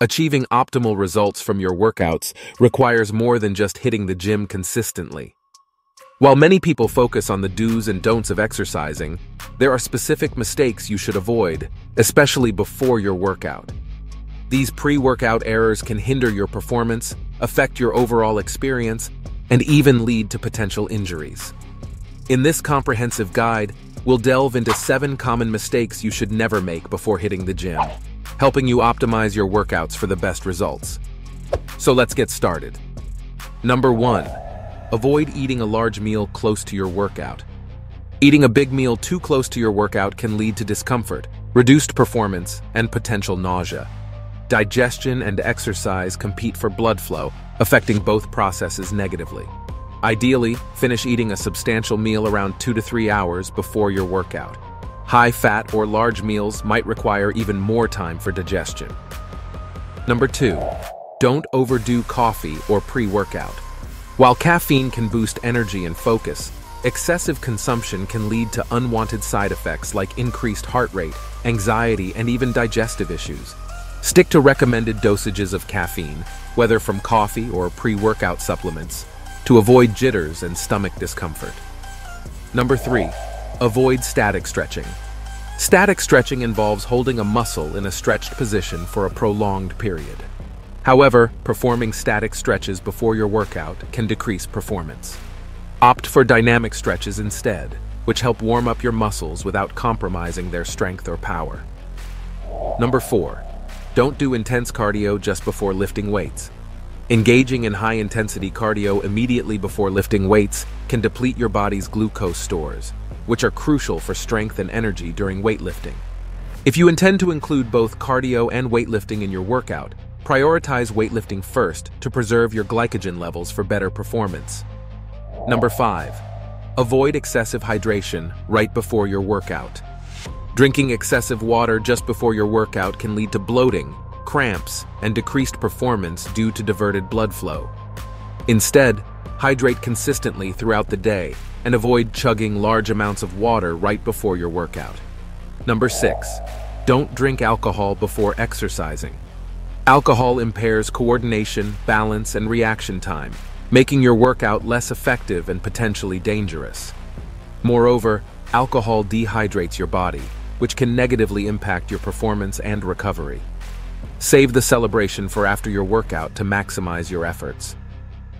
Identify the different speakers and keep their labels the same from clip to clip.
Speaker 1: Achieving optimal results from your workouts requires more than just hitting the gym consistently. While many people focus on the do's and don'ts of exercising, there are specific mistakes you should avoid, especially before your workout. These pre-workout errors can hinder your performance, affect your overall experience, and even lead to potential injuries. In this comprehensive guide, we'll delve into 7 common mistakes you should never make before hitting the gym, helping you optimize your workouts for the best results. So let's get started. Number 1. Avoid eating a large meal close to your workout. Eating a big meal too close to your workout can lead to discomfort, reduced performance, and potential nausea. Digestion and exercise compete for blood flow, affecting both processes negatively. Ideally, finish eating a substantial meal around 2 to 3 hours before your workout. High-fat or large meals might require even more time for digestion. Number 2. Don't overdo coffee or pre-workout. While caffeine can boost energy and focus, excessive consumption can lead to unwanted side effects like increased heart rate, anxiety, and even digestive issues. Stick to recommended dosages of caffeine, whether from coffee or pre-workout supplements, to avoid jitters and stomach discomfort. Number 3. Avoid static stretching. Static stretching involves holding a muscle in a stretched position for a prolonged period. However, performing static stretches before your workout can decrease performance. Opt for dynamic stretches instead, which help warm up your muscles without compromising their strength or power. Number 4. Don't do intense cardio just before lifting weights. Engaging in high-intensity cardio immediately before lifting weights can deplete your body's glucose stores, which are crucial for strength and energy during weightlifting. If you intend to include both cardio and weightlifting in your workout, prioritize weightlifting first to preserve your glycogen levels for better performance. Number 5. Avoid excessive hydration right before your workout. Drinking excessive water just before your workout can lead to bloating, cramps, and decreased performance due to diverted blood flow. Instead, hydrate consistently throughout the day and avoid chugging large amounts of water right before your workout. Number 6. Don't drink alcohol before exercising. Alcohol impairs coordination, balance, and reaction time, making your workout less effective and potentially dangerous. Moreover, alcohol dehydrates your body, which can negatively impact your performance and recovery. Save the celebration for after your workout to maximize your efforts.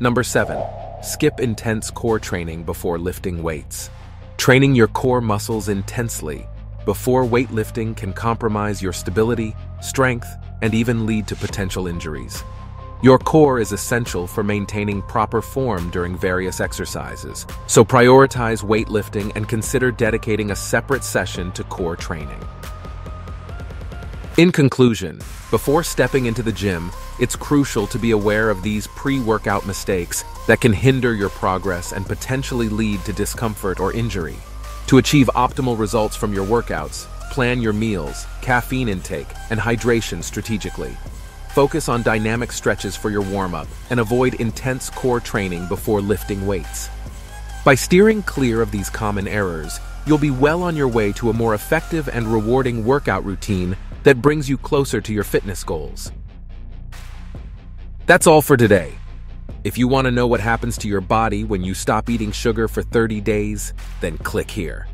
Speaker 1: Number 7. Skip intense core training before lifting weights. Training your core muscles intensely before weightlifting can compromise your stability, strength, and even lead to potential injuries. Your core is essential for maintaining proper form during various exercises, so prioritize weightlifting and consider dedicating a separate session to core training. In conclusion, before stepping into the gym, it's crucial to be aware of these pre-workout mistakes that can hinder your progress and potentially lead to discomfort or injury. To achieve optimal results from your workouts, plan your meals, caffeine intake, and hydration strategically. Focus on dynamic stretches for your warm-up and avoid intense core training before lifting weights. By steering clear of these common errors, you'll be well on your way to a more effective and rewarding workout routine that brings you closer to your fitness goals. That's all for today. If you want to know what happens to your body when you stop eating sugar for 30 days, then click here.